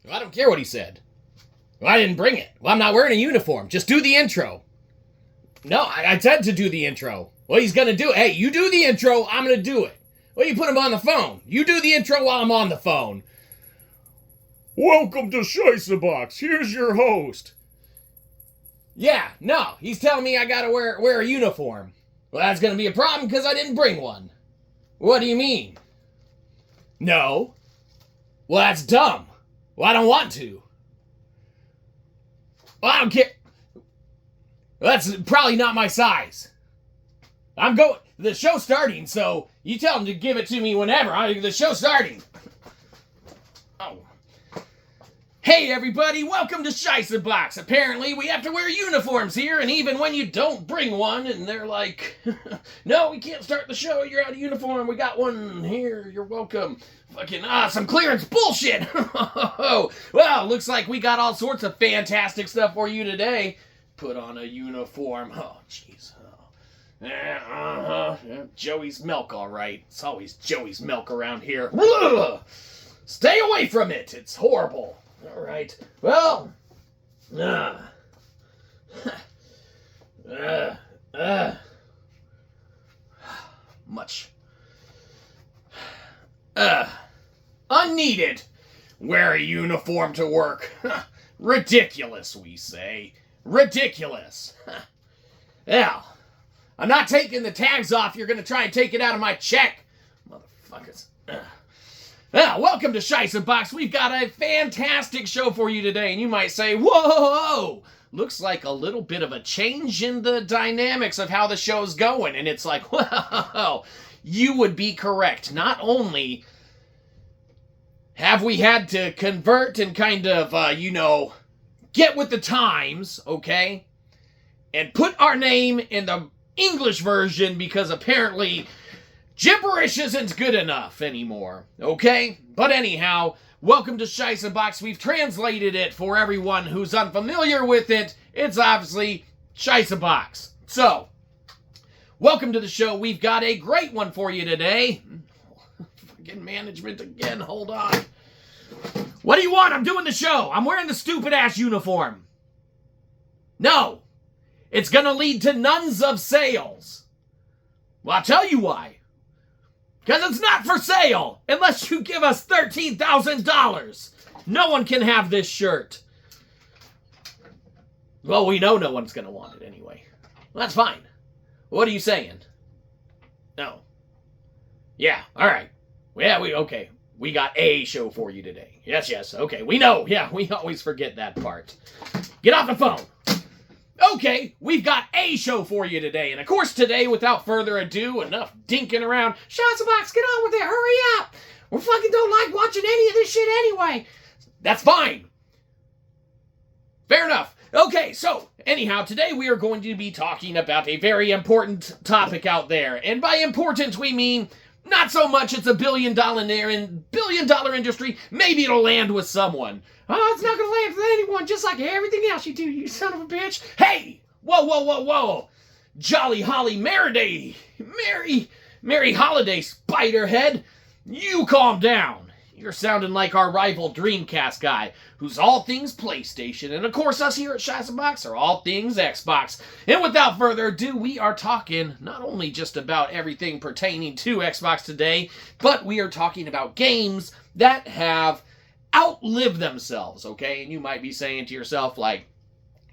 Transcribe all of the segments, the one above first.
Well, I don't care what he said. Well, I didn't bring it. Well, I'm not wearing a uniform. Just do the intro. No, I said to do the intro. Well, he's going to do it. Hey, you do the intro, I'm going to do it. Well, you put him on the phone. You do the intro while I'm on the phone. Welcome to Shyzabox. Here's your host. Yeah, no, he's telling me I got to wear a uniform. Well, that's going to be a problem because I didn't bring one. What do you mean? No. Well, that's dumb. Well, I don't want to. Well, I don't care. Well, that's probably not my size. The show's starting, so you tell him to give it to me whenever. The show's starting. Oh. Hey, everybody, welcome to Shyzabox. Apparently, we have to wear uniforms here, and even when you don't bring one, and they're like, no, we can't start the show, you're out of uniform, we got one here, you're welcome. Fucking, some clearance bullshit. Well, looks like we got all sorts of fantastic stuff for you today. Put on a uniform. Oh, jeez. Yeah, Joey's milk, all right. It's always Joey's milk around here. Stay away from it. It's horrible. All right. Well, much. Unneeded. Wear a uniform to work. Ridiculous, we say. Ridiculous. Yeah. I'm not taking the tags off. You're going to try and take it out of my check. Motherfuckers. Well, welcome to Shyzabox. We've got a fantastic show for you today. And you might say, whoa, looks like a little bit of a change in the dynamics of how the show's going. And it's like, wow, you would be correct. Not only have we had to convert and kind of, get with the times, okay? And put our name in the English version because apparently gibberish isn't good enough anymore, okay? But anyhow, welcome to Shyzabox. We've translated it for everyone who's unfamiliar with it. It's obviously Shyzabox. So, welcome to the show. We've got a great one for you today. Fucking management again, hold on. What do you want? I'm doing the show. I'm wearing the stupid-ass uniform. No. It's gonna lead to none of sales. Well, I'll tell you why. Because it's not for sale unless you give us $13,000. No one can have this shirt. Well, we know no one's gonna want it anyway. Well, that's fine. What are you saying? No. Yeah, alright. Yeah, okay. We got a show for you today. Yes, okay, we know. Yeah, we always forget that part. Get off the phone. Okay, we've got a show for you today. And of course today, without further ado, enough dinking around. Shyzabox, get on with it. Hurry up. We fucking don't like watching any of this shit anyway. That's fine. Fair enough. Okay, so, anyhow, today we are going to be talking about a very important topic out there. And by important, we mean not so much it's a billion-dollar industry. Maybe it'll land with someone. Oh, it's not going to land with anyone, just like everything else you do, you son of a bitch. Hey! Whoa. Jolly Holly Merry Holiday, Spiderhead. You calm down. You're sounding like our rival Dreamcast guy, who's all things PlayStation. And of course, us here at Shyzabox are all things Xbox. And without further ado, we are talking not only just about everything pertaining to Xbox today, but we are talking about games that have outlived themselves, okay? And you might be saying to yourself, like,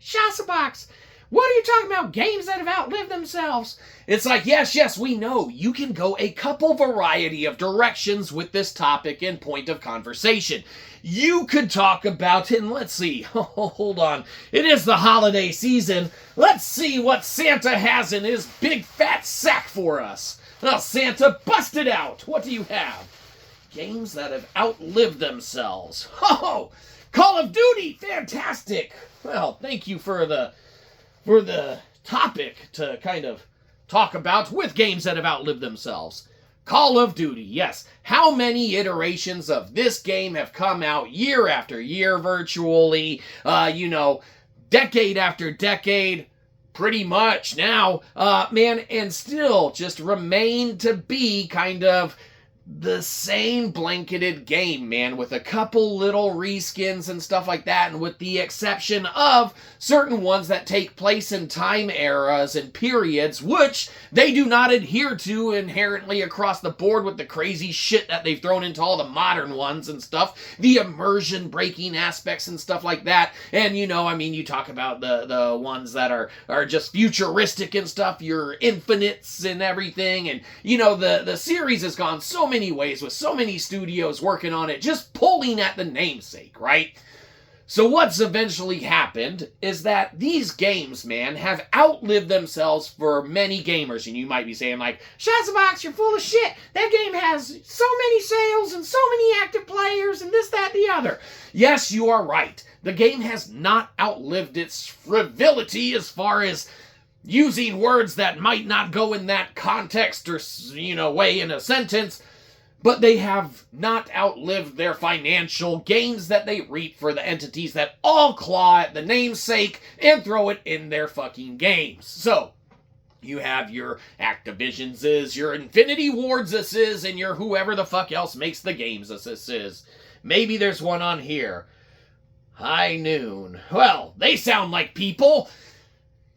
Shyzabox, what are you talking about? Games that have outlived themselves? It's like, yes, we know. You can go a couple variety of directions with this topic and point of conversation. You could talk about, and let's see, hold on. It is the holiday season. Let's see what Santa has in his big fat sack for us. Well, Santa, bust it out. What do you have? Games that have outlived themselves. Oh, Call of Duty, fantastic. Well, thank you for the topic to kind of talk about with games that have outlived themselves. Call of Duty, yes. How many iterations of this game have come out year after year virtually, decade after decade, pretty much now, and still just remain to be kind of the same blanketed game, man, with a couple little reskins and stuff like that, and with the exception of certain ones that take place in time eras and periods, which they do not adhere to inherently across the board with the crazy shit that they've thrown into all the modern ones and stuff, the immersion breaking aspects and stuff like that. And, you know, I mean, you talk about the ones that are just futuristic and stuff, your infinites and everything, and, you know, the series has gone so many ways with so many studios working on it, just pulling at the namesake, right? So what's eventually happened is that these games, man, have outlived themselves for many gamers. And you might be saying, like, Shyzabox, you're full of shit. That game has so many sales and so many active players and this, that, the other. Yes, you are right. The game has not outlived its frivolity as far as using words that might not go in that context or, you know, way in a sentence, but they have not outlived their financial gains that they reap for the entities that all claw at the namesake and throw it in their fucking games. So, you have your Activision's, your Infinity Ward's, and your whoever the fuck else makes the games is. Maybe there's one on here. High Noon. Well, they sound like people.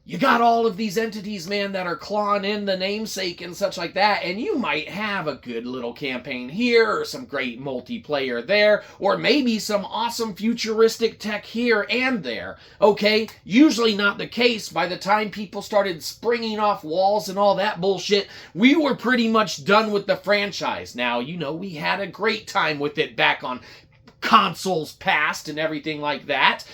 You got all of these entities, man, that are clawing in the namesake and such like that, and you might have a good little campaign here, or some great multiplayer there, or maybe some awesome futuristic tech here and there, okay? Usually not the case. By the time people started springing off walls and all that bullshit, we were pretty much done with the franchise. Now, you know, we had a great time with it back on consoles past and everything like that,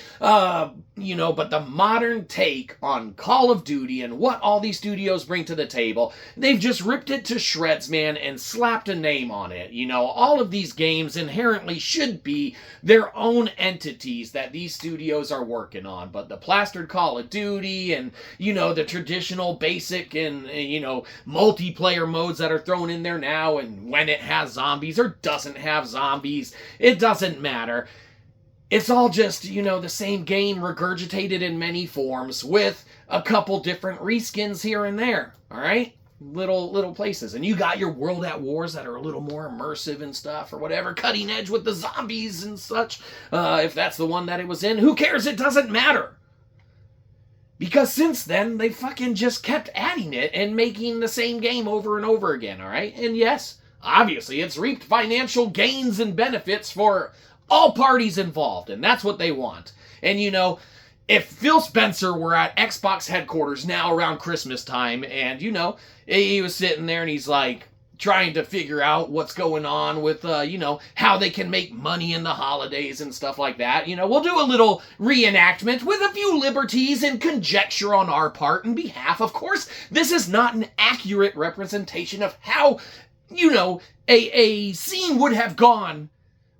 you know, but the modern take on Call of Duty and what all these studios bring to the table, they've just ripped it to shreds, man, and slapped a name on it. You know, all of these games inherently should be their own entities that these studios are working on, but the plastered Call of Duty and, you know, the traditional basic and, you know, multiplayer modes that are thrown in there now, and when it has zombies or doesn't have zombies, it doesn't matter. It's all just, you know, the same game regurgitated in many forms with a couple different reskins here and there, all right? Little places. And you got your World at Wars that are a little more immersive and stuff or whatever, cutting edge with the zombies and such. If that's the one that it was in, who cares? It doesn't matter. Because since then, they fucking just kept adding it and making the same game over and over again, all right? And yes, obviously, it's reaped financial gains and benefits for all parties involved, and that's what they want. And, you know, if Phil Spencer were at Xbox headquarters now around Christmas time, and, you know, he was sitting there and he's, like, trying to figure out what's going on with, you know, how they can make money in the holidays and stuff like that, you know, we'll do a little reenactment with a few liberties and conjecture on our part and behalf. Of course, this is not an accurate representation of how, you know, a scene would have gone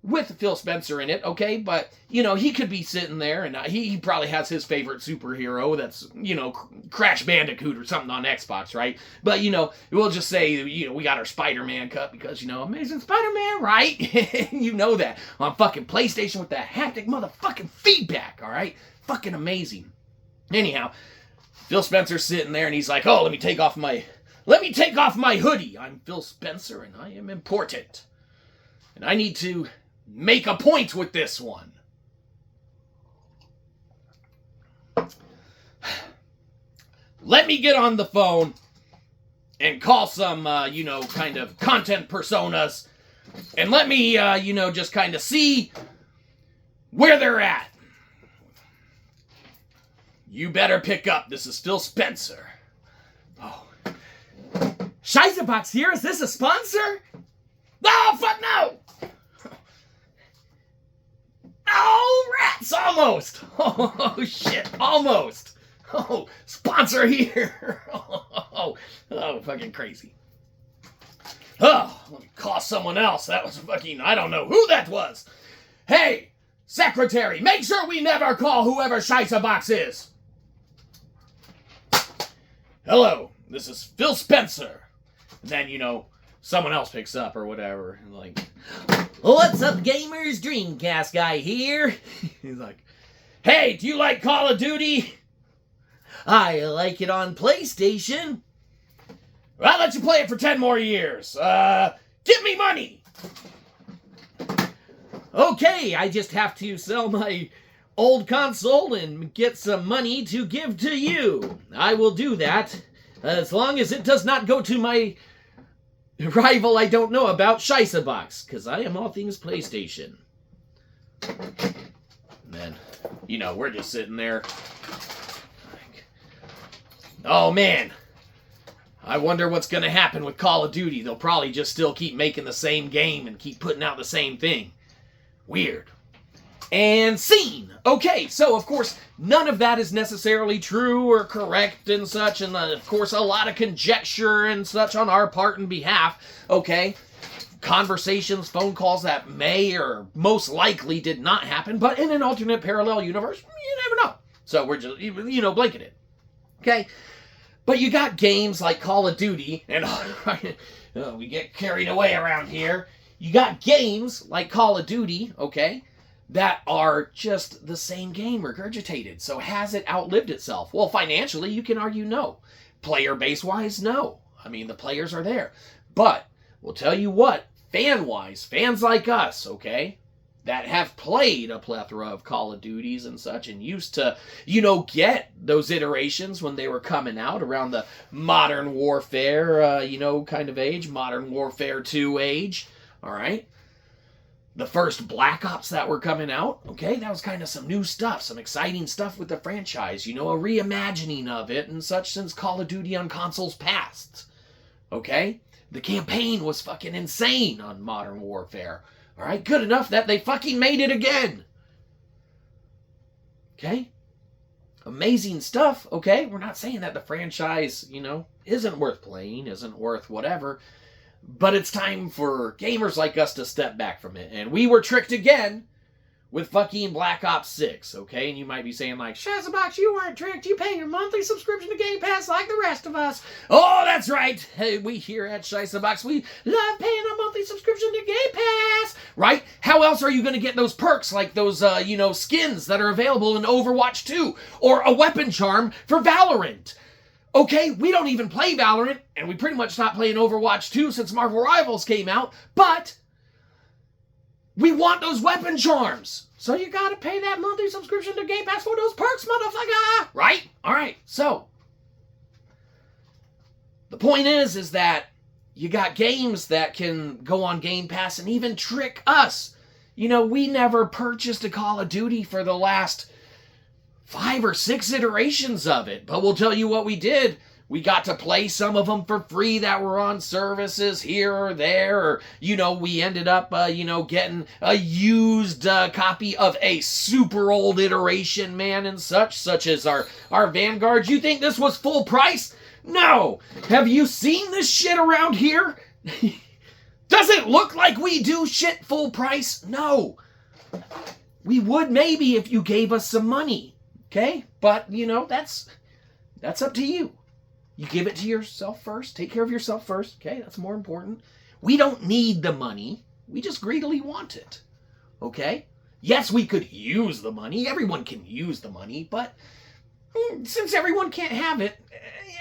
with Phil Spencer in it, okay? But, you know, he could be sitting there, and he probably has his favorite superhero that's, you know, Crash Bandicoot or something on Xbox, right? But, you know, we'll just say, you know, we got our Spider-Man cup because, you know, Amazing Spider-Man, right? You know that. On fucking PlayStation with that haptic motherfucking feedback, all right? Fucking amazing. Anyhow, Phil Spencer's sitting there, and he's like, oh, let me take off my hoodie. I'm Phil Spencer, and I am important. And I need to make a point with this one. Let me get on the phone and call some, you know, kind of content personas, and let me, you know, just kind of see where they're at. You better pick up. This is Phil Spencer. Oh. Shyzabox here? Is this a sponsor? Oh, fuck no! Oh, rats! Almost! Oh, shit. Almost! Oh, sponsor here! Oh, fucking crazy. Oh, let me call someone else. That was fucking, I don't know who that was. Hey, secretary, make sure we never call whoever Shyzabox is. Hello, this is Phil Spencer. And then, you know, someone else picks up or whatever. Like, what's up, gamers? Dreamcast guy here. He's like, hey, do you like Call of Duty? I like it on PlayStation. Well, I'll let you play it for 10 more years. Give me money! Okay, I just have to sell my old console and get some money to give to you. I will do that, as long as it does not go to my rival I don't know about, Shyzabox, because I am all things PlayStation. And then, you know, we're just sitting there. Oh, man. I wonder what's going to happen with Call of Duty. They'll probably just still keep making the same game and keep putting out the same thing. Weird. And scene. Okay, so of course, none of that is necessarily true or correct and such, and of course, a lot of conjecture and such on our part and behalf, okay? Conversations, phone calls that may or most likely did not happen, but in an alternate parallel universe, you never know. So we're just, you know, blanking it. Okay? But you got games like Call of Duty, and we get carried away around here. You got games like Call of Duty, okay, that are just the same game regurgitated. So has it outlived itself? Well, financially, you can argue no. Player base-wise, no. I mean, the players are there. But we'll tell you what, fan-wise, fans like us, okay, that have played a plethora of Call of Duties and such and used to, you know, get those iterations when they were coming out around the Modern Warfare, you know, kind of age, Modern Warfare 2 age, all right? The first Black Ops that were coming out, okay, that was kind of some new stuff, some exciting stuff with the franchise, you know, a reimagining of it and such since Call of Duty on consoles past, okay? The campaign was fucking insane on Modern Warfare. All right, good enough that they fucking made it again. Okay? Amazing stuff, okay? We're not saying that the franchise, you know, isn't worth playing, isn't worth whatever, but it's time for gamers like us to step back from it. And we were tricked again with fucking Black Ops 6, okay? And you might be saying like, Shyzabox, you weren't tricked. You pay your monthly subscription to Game Pass like the rest of us. Oh, that's right. Hey, we here at Shyzabox, we love paying a monthly subscription to Game Pass, right? How else are you going to get those perks like those, you know, skins that are available in Overwatch 2 or a weapon charm for Valorant? Okay, we don't even play Valorant, and we pretty much stopped playing Overwatch 2 since Marvel Rivals came out, but we want those weapon charms. So you gotta pay that monthly subscription to Game Pass for those perks, motherfucker! Right? Alright, so the point is that you got games that can go on Game Pass and even trick us. You know, we never purchased a Call of Duty for the last 5 or 6 iterations of it. But we'll tell you what we did. We got to play some of them for free that were on services here or there. Or, you know, we ended up, you know, getting a used copy of a super old iteration, man, and such as our Vanguard. You think this was full price? No! Have you seen this shit around here? Does it look like we do shit full price? No. We would maybe if you gave us some money. Okay? But, you know, that's up to you. You give it to yourself first. Take care of yourself first. Okay? That's more important. We don't need the money. We just greedily want it. Okay? Yes, we could use the money. Everyone can use the money. But since everyone can't have it,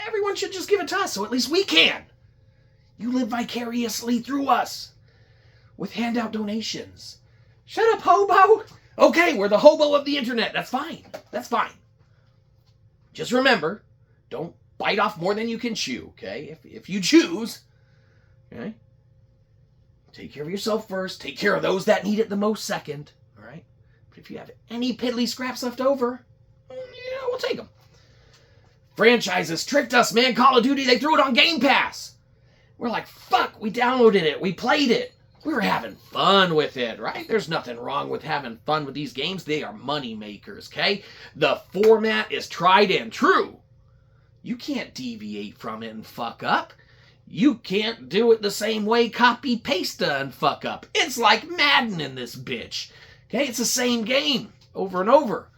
everyone should just give it to us so at least we can. You live vicariously through us with handout donations. Shut up, hobo! Okay, we're the hobo of the internet. That's fine. That's fine. Just remember, don't bite off more than you can chew, okay? If you choose, okay? Take care of yourself first. Take care of those that need it the most second, all right? But if you have any piddly scraps left over, yeah, we'll take them. Franchises tricked us, man. Call of Duty, they threw it on Game Pass. We're like, fuck, we downloaded it. We played it. We were having fun with it, right? There's nothing wrong with having fun with these games. They are money makers, okay? The format is tried and true. You can't deviate from it and fuck up. You can't do it the same way, copy, paste and fuck up. It's like Madden in this bitch. Okay, it's the same game over and over.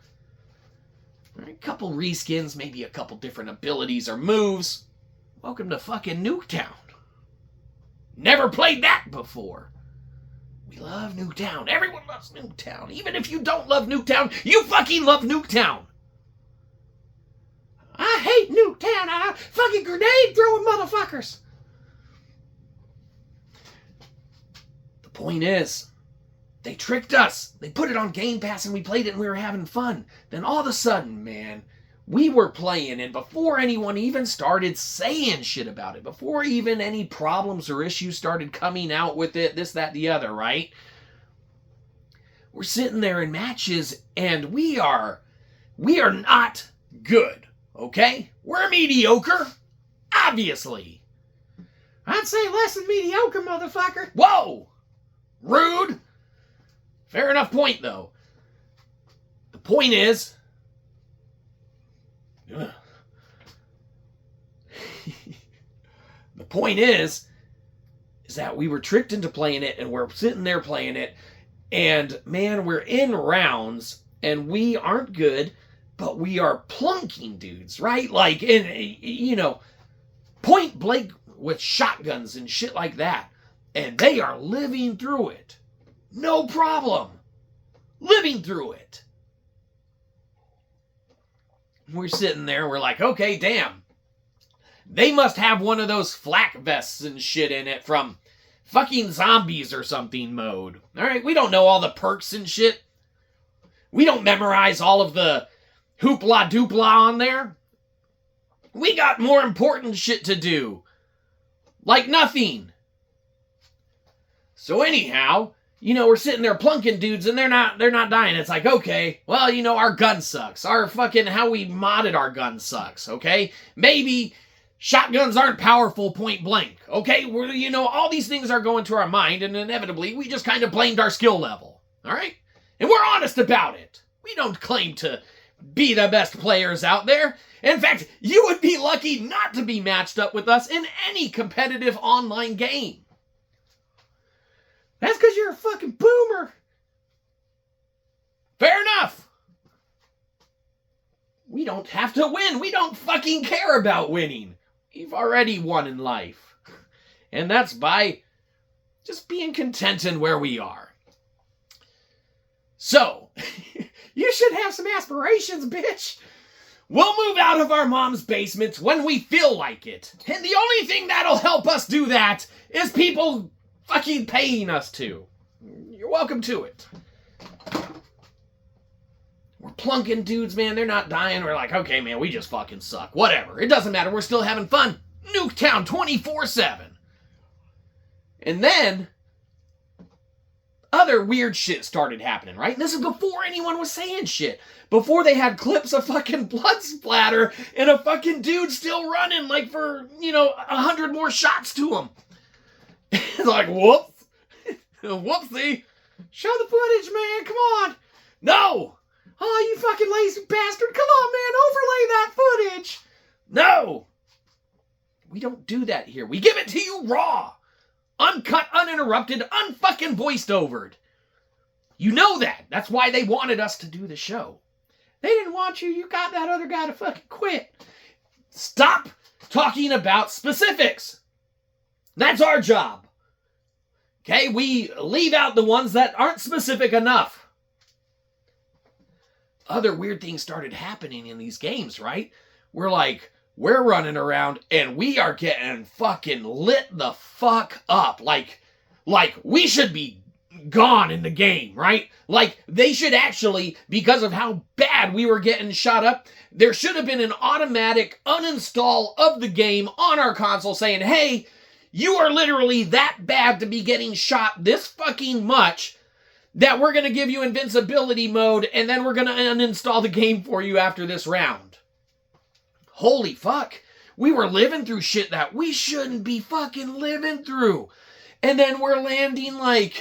All right, couple reskins, maybe a couple different abilities or moves. Welcome to fucking Nuketown. Never played that before. We love Nuketown. Everyone loves Nuketown. Even if you don't love Nuketown, you fucking love Nuketown. I hate Nuketown. I fucking grenade throwing motherfuckers. point is, they tricked us. They put it on Game Pass and we played it and we were having fun. Then all of a sudden, man, we were playing, and before anyone even started saying shit about it, before even any problems or issues started coming out with it, this, that, the other, right? We're sitting there in matches and we are not good, okay? We're mediocre, obviously. I'd say less than mediocre, motherfucker. Whoa! Rude! Fair enough point, though. The point is... the point is that we were tricked into playing it, and we're sitting there playing it, and, man, we're in rounds, and we aren't good, but we are plunking dudes, right? Like, point blank with shotguns and shit like that. And they are living through it. No problem. Living through it. We're sitting there, we're like, okay, damn. They must have one of those flak vests and shit in it from fucking zombies or something mode. Alright, we don't know all the perks and shit. We don't memorize all of the hoopla doopla on there. We got more important shit to do. Like nothing. So anyhow, we're sitting there plunking dudes and they're not dying. It's like, okay, well, our gun sucks. Our fucking, how we modded our gun sucks, okay? Maybe shotguns aren't powerful point blank, okay? We're, all these things are going to our mind, and inevitably we just kind of blamed our skill level, all right? And we're honest about it. We don't claim to be the best players out there. In fact, you would be lucky not to be matched up with us in any competitive online game. That's because you're a fucking boomer. Fair enough. We don't have to win. We don't fucking care about winning. We've already won in life. And that's by just being content in where we are. So, you should have some aspirations, bitch. We'll move out of our mom's basement when we feel like it. And the only thing that'll help us do that is people fucking paying us to. You're welcome to it. We're plunking dudes, man. They're not dying. We're like, okay, man, we just fucking suck. Whatever. It doesn't matter. We're still having fun. Nuketown 24/7. And then other weird shit started happening, right? And this is before anyone was saying shit. Before they had clips of fucking blood splatter and a fucking dude still running like for, 100 more shots to him. It's like, whoops. Whoopsie. Show the footage, man. Come on. No. Oh, you fucking lazy bastard. Come on, man. Overlay that footage. No. We don't do that here. We give it to you raw. Uncut, uninterrupted, unfucking voiced overed. You know that. That's why they wanted us to do the show. They didn't want you. You got that other guy to fucking quit. Stop talking about specifics. That's our job. Okay, we leave out the ones that aren't specific enough. Other weird things started happening in these games, right? We're running around and we are getting fucking lit the fuck up. Like we should be gone in the game, right? Like they should actually, because of how bad we were getting shot up, there should have been an automatic uninstall of the game on our console saying, hey, you are literally that bad to be getting shot this fucking much that we're going to give you invincibility mode and then we're going to uninstall the game for you after this round. Holy fuck. We were living through shit that we shouldn't be fucking living through. And then we're landing like,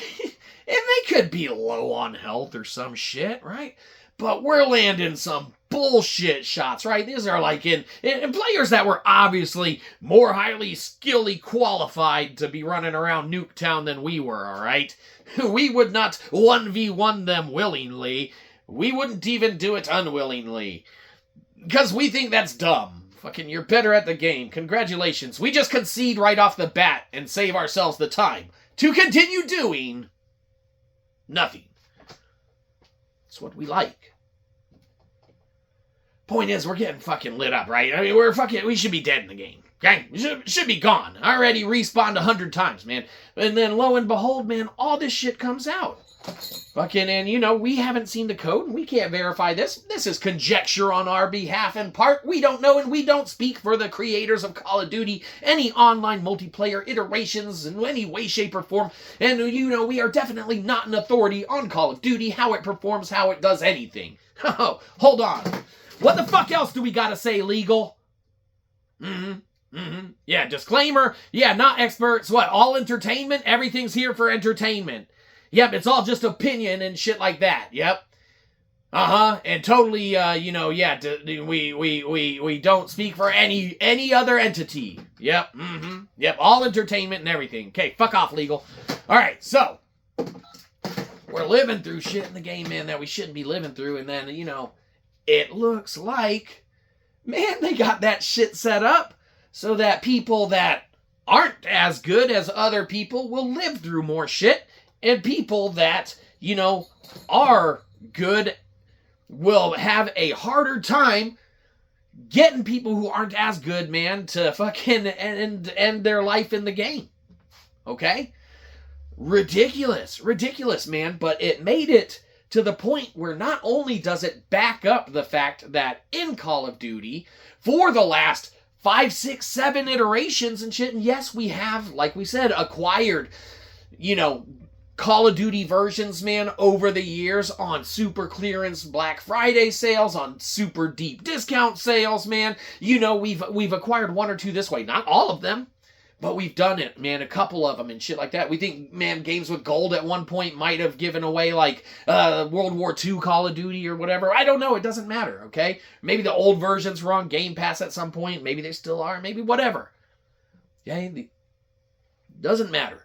and they could be low on health or some shit, right? But we're landing some bullshit shots, right? These are like in players that were obviously more highly skillly qualified to be running around Nuketown than we were, all right? We would not 1v1 them willingly. We wouldn't even do it unwillingly. Because we think that's dumb. Fucking, you're better at the game. Congratulations. We just concede right off the bat and save ourselves the time to continue doing nothing. That's what we like. Point is, we're getting fucking lit up, right? I mean, we should be dead in the game. Okay? Should be gone. I already respawned 100 times, man. And then lo and behold, man, all this shit comes out. Fucking, and you know, we haven't seen the code, and we can't verify this. This is conjecture on our behalf in part. We don't know, and we don't speak for the creators of Call of Duty, any online multiplayer iterations in any way, shape, or form. And you know, we are definitely not an authority on Call of Duty, how it performs, how it does anything. Oh, hold on. What the fuck else do we gotta say, legal? Yeah, disclaimer. Yeah, not experts. What, all entertainment? Everything's here for entertainment. Yep, it's all just opinion and shit like that. Yep. And totally, you know, yeah, we don't speak for any other entity. Yep. Yep, all entertainment and everything. Okay, fuck off, legal. All right, so we're living through shit in the game, man, that we shouldn't be living through, and then, you know, it looks like, man, they got that shit set up so that people that aren't as good as other people will live through more shit. And people that, you know, are good will have a harder time getting people who aren't as good, man, to fucking end their life in the game. Okay? Ridiculous, man. But it made it to the point where not only does it back up the fact that in Call of Duty, for the last 5, 6, 7 iterations and shit, and yes, we have, like we said, acquired, you know, Call of Duty versions, man, over the years on super clearance Black Friday sales, on super deep discount sales, man. You know, we've acquired 1 or 2 this way. Not all of them, but we've done it, man. A couple of them and shit like that. We think, man, Games with Gold at one point might have given away, like, World War II Call of Duty or whatever. I don't know. It doesn't matter, okay? Maybe the old versions were on Game Pass at some point. Maybe they still are. Maybe whatever. Yeah, doesn't matter.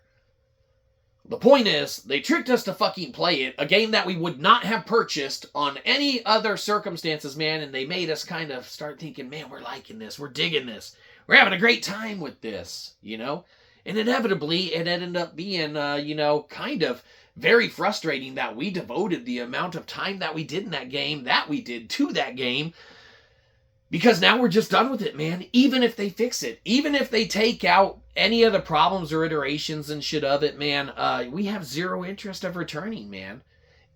The point is, they tricked us to fucking play it, a game that we would not have purchased on any other circumstances, man, and they made us kind of start thinking, man, we're liking this, we're digging this, we're having a great time with this, you know? And inevitably, it ended up being, you know, kind of very frustrating that we devoted the amount of time that we did in that game, to that game, because now we're just done with it, man. Even if they fix it, even if they take out any of the problems or iterations and shit of it, man, we have zero interest of returning, man.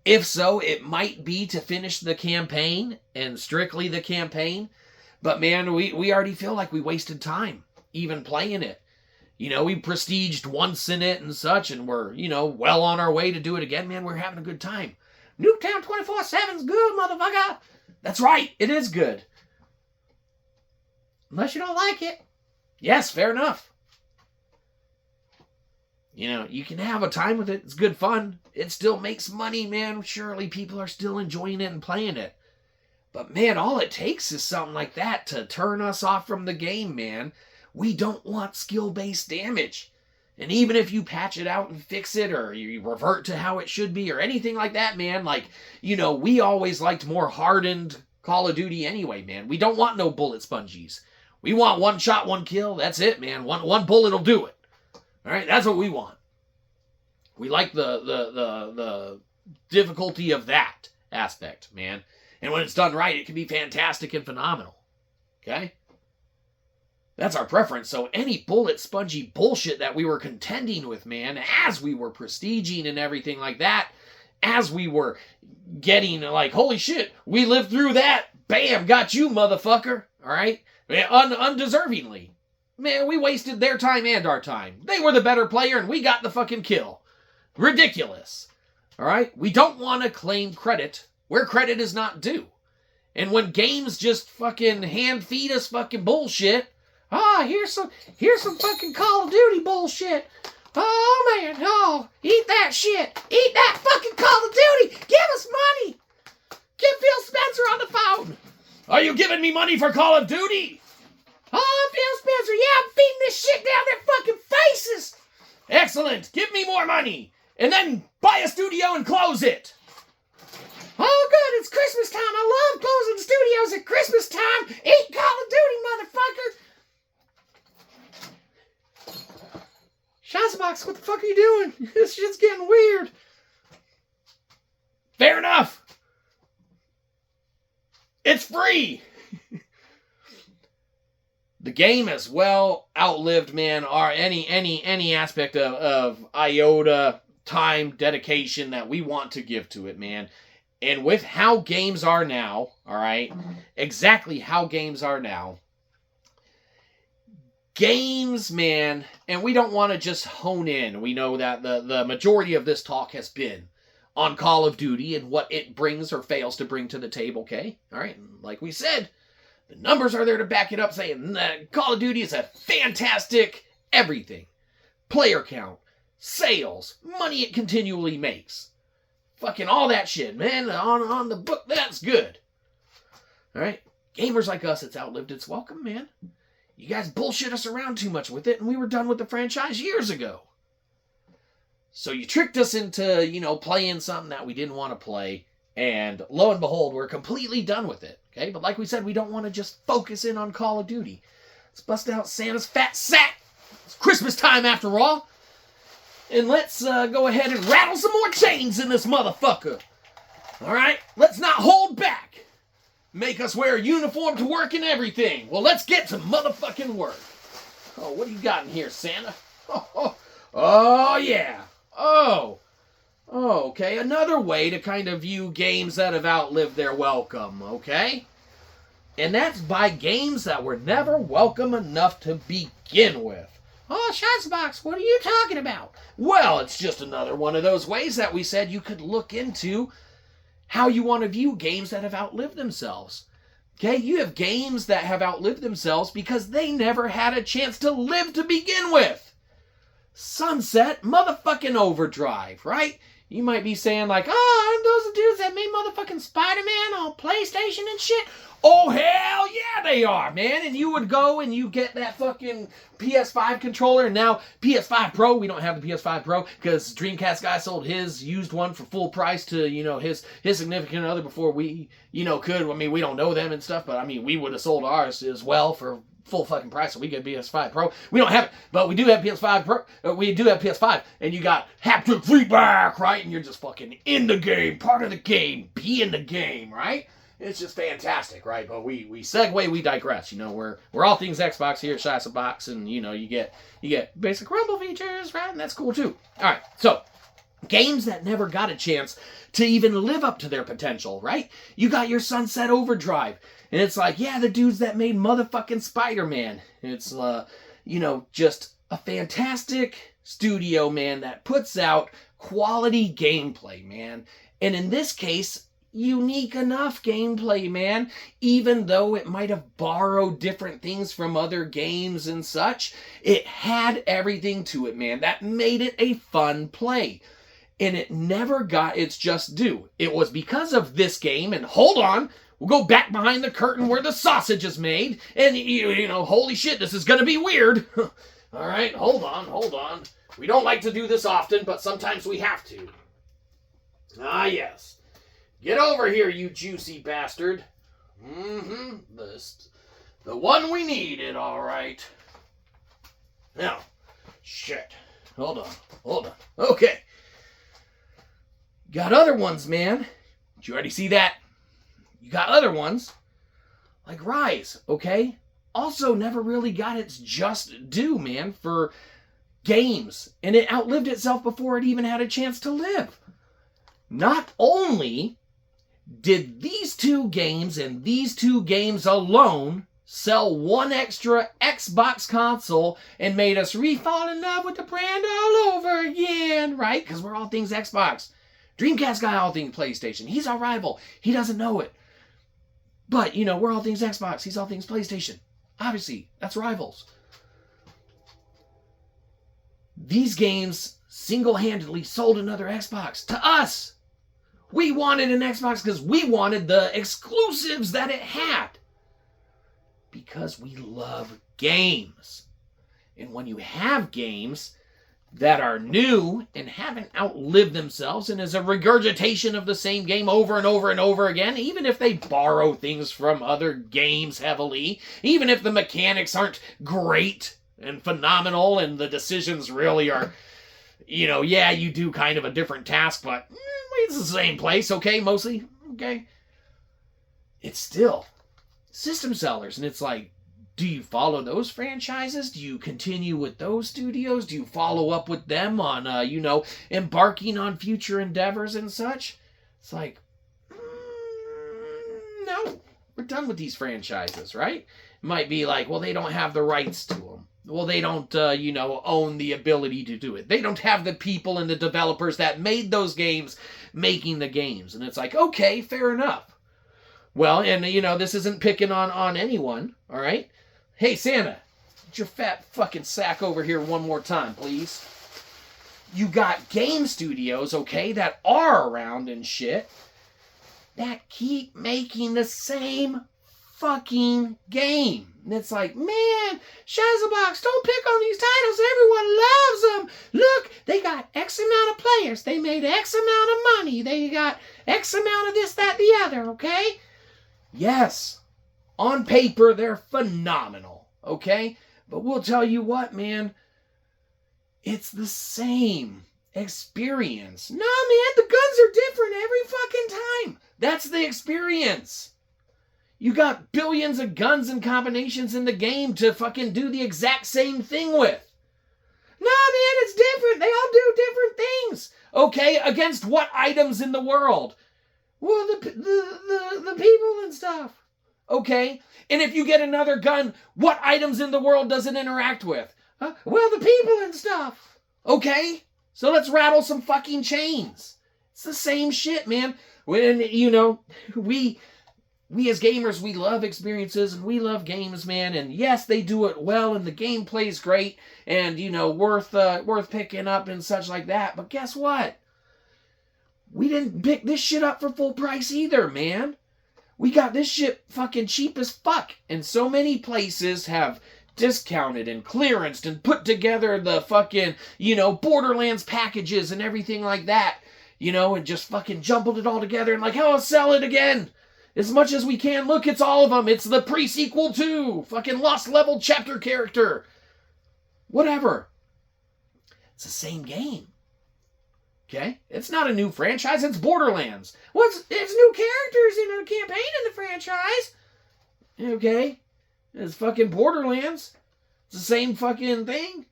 If so, it might be to finish the campaign and strictly the campaign. But man, we already feel like we wasted time even playing it. You know, we prestiged once in it and such, and we're, you know, well on our way to do it again, man. We're having a good time. Nuketown 24/7's good, motherfucker. That's right, it is good. Unless you don't like it. Yes, fair enough. You know, you can have a time with it. It's good fun. It still makes money, man. Surely people are still enjoying it and playing it. But man, all it takes is something like that to turn us off from the game, man. We don't want skill-based damage. And even if you patch it out and fix it, or you revert to how it should be, or anything like that, man, like, you know, we always liked more hardened Call of Duty anyway, man. We don't want no bullet spongies. We want 1 shot, 1 kill. That's it, man. One bullet will do it. All right, that's what we want. We like the difficulty of that aspect, man. And when it's done right, it can be fantastic and phenomenal. Okay? That's our preference. So any bullet spongy bullshit that we were contending with, man, as we were prestiging and everything like that, as we were getting like, holy shit, we lived through that. Bam, got you, motherfucker. All right? Undeservingly. Man, we wasted their time and our time. They were the better player and we got the fucking kill. Ridiculous. Alright? We don't want to claim credit where credit is not due. And when games just fucking hand feed us fucking bullshit. Here's some fucking Call of Duty bullshit. Oh man, eat that shit. Eat that fucking Call of Duty. Give us money. Get Phil Spencer on the phone. Are you giving me money for Call of Duty? Oh, Phil Spencer, yeah, I'm feeding this shit down their fucking faces. Excellent. Give me more money. And then buy a studio and close it. Oh, good. It's Christmas time. I love closing studios at Christmas time. Eat Call of Duty, motherfucker. Shyzabox, what the fuck are you doing? This shit's getting weird. Fair enough. It's free. The game as well outlived, man, any aspect of iota, time, dedication that we want to give to it, man. And with how games are now, all right, exactly how games are now, games, man, and we don't want to just hone in. We know that the majority of this talk has been on Call of Duty and what it brings or fails to bring to the table, okay? All right, like we said, the numbers are there to back it up, saying that Call of Duty is a fantastic everything. Player count, sales, money it continually makes. Fucking all that shit, man. On the book, that's good. Alright? Gamers like us, it's outlived its welcome, man. You guys bullshit us around too much with it, and we were done with the franchise years ago. So you tricked us into, playing something that we didn't want to play, and lo and behold, we're completely done with it. Okay? But like we said, we don't want to just focus in on Call of Duty. Let's bust out Santa's fat sack. It's Christmas time after all. And let's go ahead and rattle some more chains in this motherfucker. Alright? Let's not hold back. Make us wear a uniform to work and everything. Well, let's get to motherfucking work. Oh, what do you got in here, Santa? Oh yeah. Oh, okay. Another way to kind of view games that have outlived their welcome, okay? And that's by games that were never welcome enough to begin with. Oh, Shyzabox, what are you talking about? Well, it's just another one of those ways that we said you could look into how you want to view games that have outlived themselves. Okay, you have games that have outlived themselves because they never had a chance to live to begin with. Sunset motherfucking Overdrive, right? You might be saying like, oh, aren't those the dudes that made motherfucking Spider-Man on PlayStation and shit? Oh, hell yeah, they are, man. And you would go and you get that fucking PS5 controller. And now PS5 Pro, we don't have the PS5 Pro because Dreamcast guy sold his used one for full price to, his significant other before we, could. I mean, we don't know them and stuff, but I mean, we would have sold ours as well for full fucking price, so we get PS5 Pro. We don't have it, but we do have PS5 Pro. We do have PS5, and you got haptic feedback, right? And you're just fucking in the game, part of the game, be in the game, right? It's just fantastic, right? But we segue, we digress. We're all things Xbox here at Shyzabox, and you get basic rumble features, right? And that's cool too. All right, so games that never got a chance to even live up to their potential, right? You got your Sunset Overdrive. And it's like, yeah, the dudes that made motherfucking Spider-Man. It's, just a fantastic studio, man, that puts out quality gameplay, man. And in this case, unique enough gameplay, man. Even though it might have borrowed different things from other games and such, it had everything to it, man. That made it a fun play. And it never got its just due. It was because of this game, and hold on, we'll go back behind the curtain where the sausage is made, and, holy shit, this is gonna be weird. All right, hold on. We don't like to do this often, but sometimes we have to. Ah, yes. Get over here, you juicy bastard. The one we needed, all right. Now, shit. Hold on. Okay. Got other ones, man. Did you already see that? You got other ones, like Rise, okay? Also never really got its just due, man, for games. And it outlived itself before it even had a chance to live. Not only did these two games and these two games alone sell one extra Xbox console and made us re-fall in love with the brand all over again, right? Because we're all things Xbox. Dreamcast guy, all things PlayStation. He's our rival. He doesn't know it. But, we're all things Xbox. He's all things PlayStation. Obviously, that's rivals. These games single-handedly sold another Xbox to us. We wanted an Xbox because we wanted the exclusives that it had. Because we love games. And when you have games that are new and haven't outlived themselves and is a regurgitation of the same game over and over and over again, even if they borrow things from other games heavily, even if the mechanics aren't great and phenomenal and the decisions really are, you do kind of a different task, but it's the same place, okay, mostly, okay? It's still system sellers, and it's like, Do you follow those franchises? Do you continue with those studios? Do you follow up with them on, embarking on future endeavors and such? It's like, no, we're done with these franchises, right? It might be like, well, they don't have the rights to them. Well, they don't, own the ability to do it. They don't have the people and the developers that made those games making the games. And it's like, okay, fair enough. Well, and, this isn't picking on anyone, all right? Hey, Santa, get your fat fucking sack over here one more time, please. You got game studios, okay, that are around and shit, that keep making the same fucking game. And it's like, man, Shyzabox, don't pick on these titles. Everyone loves them. Look, they got X amount of players. They made X amount of money. They got X amount of this, that, the other, okay? Yes, on paper, they're phenomenal, okay? But we'll tell you what, man, it's the same experience. No, man, the guns are different every fucking time. That's the experience. You got billions of guns and combinations in the game to fucking do the exact same thing with. No, man, it's different. They all do different things. Okay, against what items in the world? Well, the people and stuff. Okay, and if you get another gun, what items in the world does it interact with? Well, the people and stuff. Okay, so let's rattle some fucking chains. It's the same shit, man. When, we as gamers, we love experiences and we love games, man. And yes, they do it well and the gameplay's great and, worth picking up and such like that. But guess what? We didn't pick this shit up for full price either, man. We got this shit fucking cheap as fuck. And so many places have discounted and clearanced and put together the fucking, Borderlands packages and everything like that. And just fucking jumbled it all together and like, oh, I'll sell it again. As much as we can. Look, it's all of them. It's the pre-sequel to fucking Lost Level chapter character. Whatever. It's the same game. Okay? It's not a new franchise. It's Borderlands. It's new characters in a campaign in the franchise. Okay? It's fucking Borderlands. It's the same fucking thing.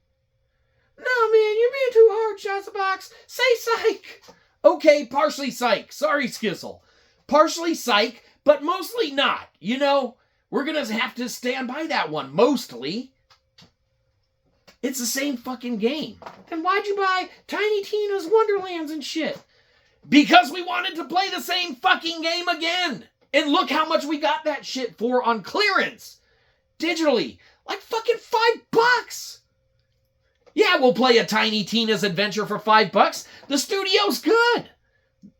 No, man, you're being too hard, Shyzabox. Say psych. Okay, partially psych. Sorry, Skizzle. Partially psych, but mostly not. We're going to have to stand by that one. Mostly. It's the same fucking game. Then why'd you buy Tiny Tina's Wonderlands and shit? Because we wanted to play the same fucking game again. And look how much we got that shit for on clearance. Digitally. Like fucking $5. Yeah, we'll play a Tiny Tina's Adventure for $5. The studio's good.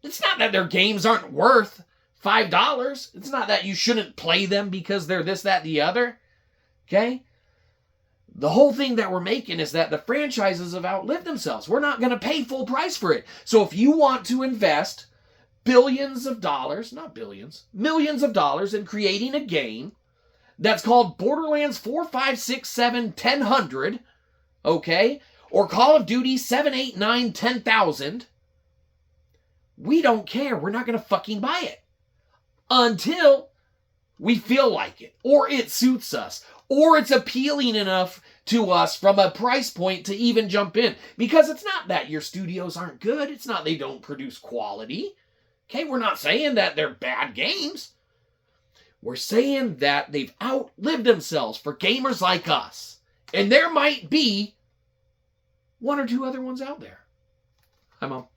It's not that their games aren't worth $5. It's not that you shouldn't play them because they're this, that, the other. Okay? The whole thing that we're making is that the franchises have outlived themselves. We're not going to pay full price for it. So if you want to invest billions of dollars, not billions, millions of dollars in creating a game that's called Borderlands 4, 5, 6, 7, 1000, okay? Or Call of Duty 7, 8, 9, 10,000, we don't care. We're not going to fucking buy it. Until we feel like it. Or it suits us. Or it's appealing enough to us from a price point to even jump in. Because it's not that your studios aren't good. It's not they don't produce quality. Okay, we're not saying that they're bad games. We're saying that they've outlived themselves for gamers like us. And there might be one or two other ones out there. Hi, Mom.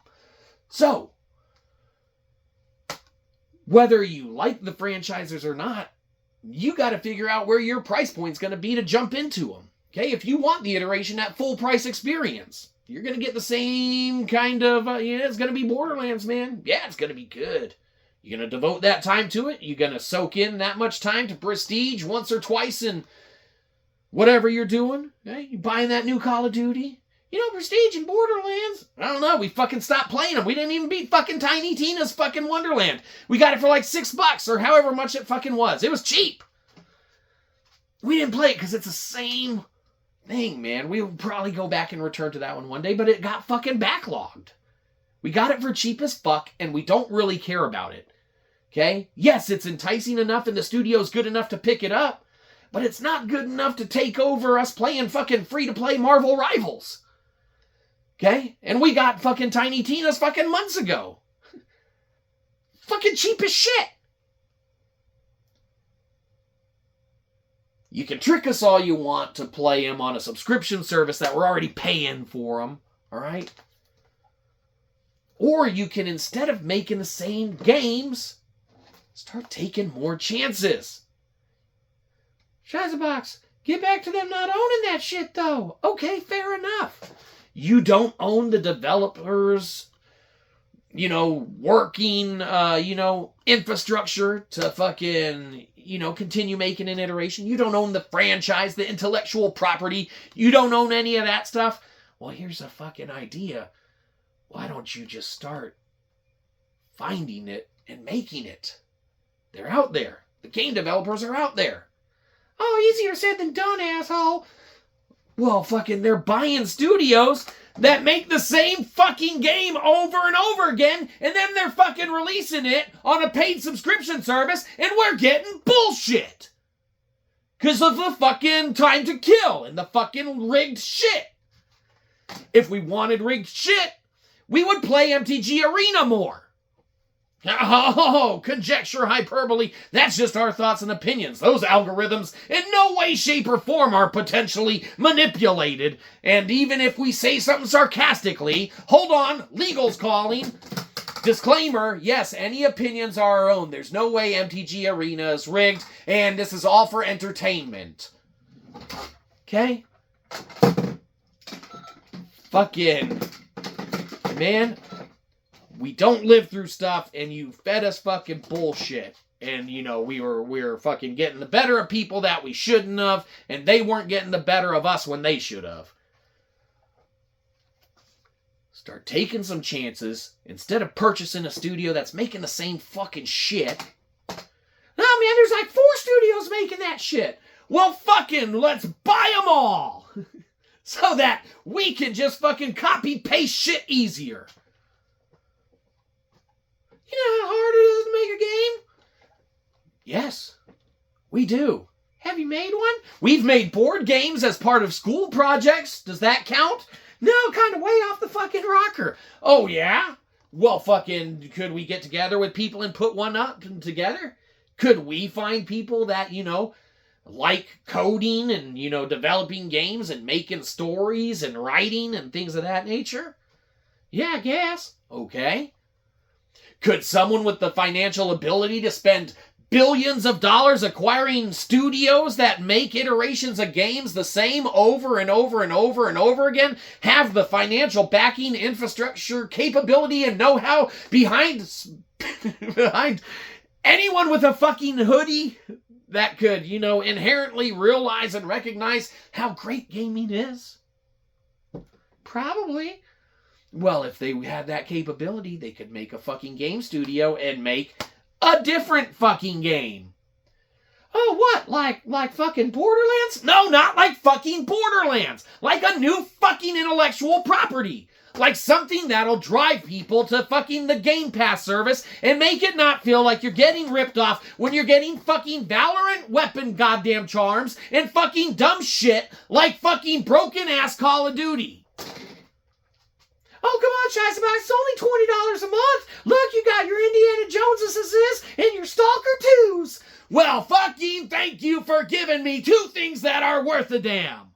So, whether you like the franchises or not, you got to figure out where your price point's going to be to jump into them. Okay, if you want the iteration at full price experience, you're going to get the same kind of, it's going to be Borderlands, man. Yeah, it's going to be good. You're going to devote that time to it. You're going to soak in that much time to Prestige once or twice in whatever you're doing. Okay? You buying that new Call of Duty? Prestige and Borderlands. I don't know. We fucking stopped playing them. We didn't even beat fucking Tiny Tina's fucking Wonderland. We got it for like $6 or however much it fucking was. It was cheap. We didn't play it because it's the same thing, man. We'll probably go back and return to that one day, but it got fucking backlogged. We got it for cheap as fuck, and we don't really care about it. Okay? Yes, it's enticing enough and the studio's good enough to pick it up, but it's not good enough to take over us playing fucking free-to-play Marvel Rivals. Okay? And we got fucking Tiny Tina's fucking months ago. Fucking cheap as shit. You can trick us all you want to play them on a subscription service that we're already paying for them. Alright? Or you can, instead of making the same games, start taking more chances. Shyzabox, get back to them not owning that shit, though. Okay, fair enough. You don't own the developers, working, infrastructure to fucking, continue making an iteration. You don't own the franchise, the intellectual property. You don't own any of that stuff. Well, here's a fucking idea. Why don't you just start finding it and making it? They're out there. The game developers are out there. Oh, easier said than done, asshole. Well, fucking, they're buying studios that make the same fucking game over and over again, and then they're fucking releasing it on a paid subscription service, and we're getting bullshit. Because of the fucking time to kill and the fucking rigged shit. If we wanted rigged shit, we would play MTG Arena more. Oh, conjecture, hyperbole, that's just our thoughts and opinions. Those algorithms in no way, shape, or form are potentially manipulated. And even if we say something sarcastically, hold on, legal's calling. Disclaimer, yes, any opinions are our own. There's no way MTG Arena is rigged, and this is all for entertainment. Okay? Fucking, man, we don't live through stuff, and you fed us fucking bullshit. And, we were fucking getting the better of people that we shouldn't have, and they weren't getting the better of us when they should have. Start taking some chances, instead of purchasing a studio that's making the same fucking shit. Oh, man, there's like 4 studios making that shit. Well, fucking, let's buy them all. So that we can just fucking copy-paste shit easier. You know how hard it is to make a game? Yes, we do. Have you made one? We've made board games as part of school projects. Does that count? No, kind of way off the fucking rocker. Oh, yeah? Well, fucking, could we get together with people and put one up together? Could we find people that, like coding and, developing games and making stories and writing and things of that nature? Yeah, I guess. Okay. Could someone with the financial ability to spend billions of dollars acquiring studios that make iterations of games the same over and over and over and over again have the financial backing, infrastructure, capability, and know-how behind anyone with a fucking hoodie that could, inherently realize and recognize how great gaming is? Probably. Well, if they had that capability, they could make a fucking game studio and make a different fucking game. Oh, what? Like fucking Borderlands? No, not like fucking Borderlands. Like a new fucking intellectual property. Like something that'll drive people to fucking the Game Pass service and make it not feel like you're getting ripped off when you're getting fucking Valorant weapon goddamn charms and fucking dumb shit like fucking broken ass Call of Duty. Oh, come on, Shyzabox, it's only $20 a month. Look, you got your Indiana Joneses and your Stalker 2s. Well, fucking thank you for giving me 2 things that are worth a damn.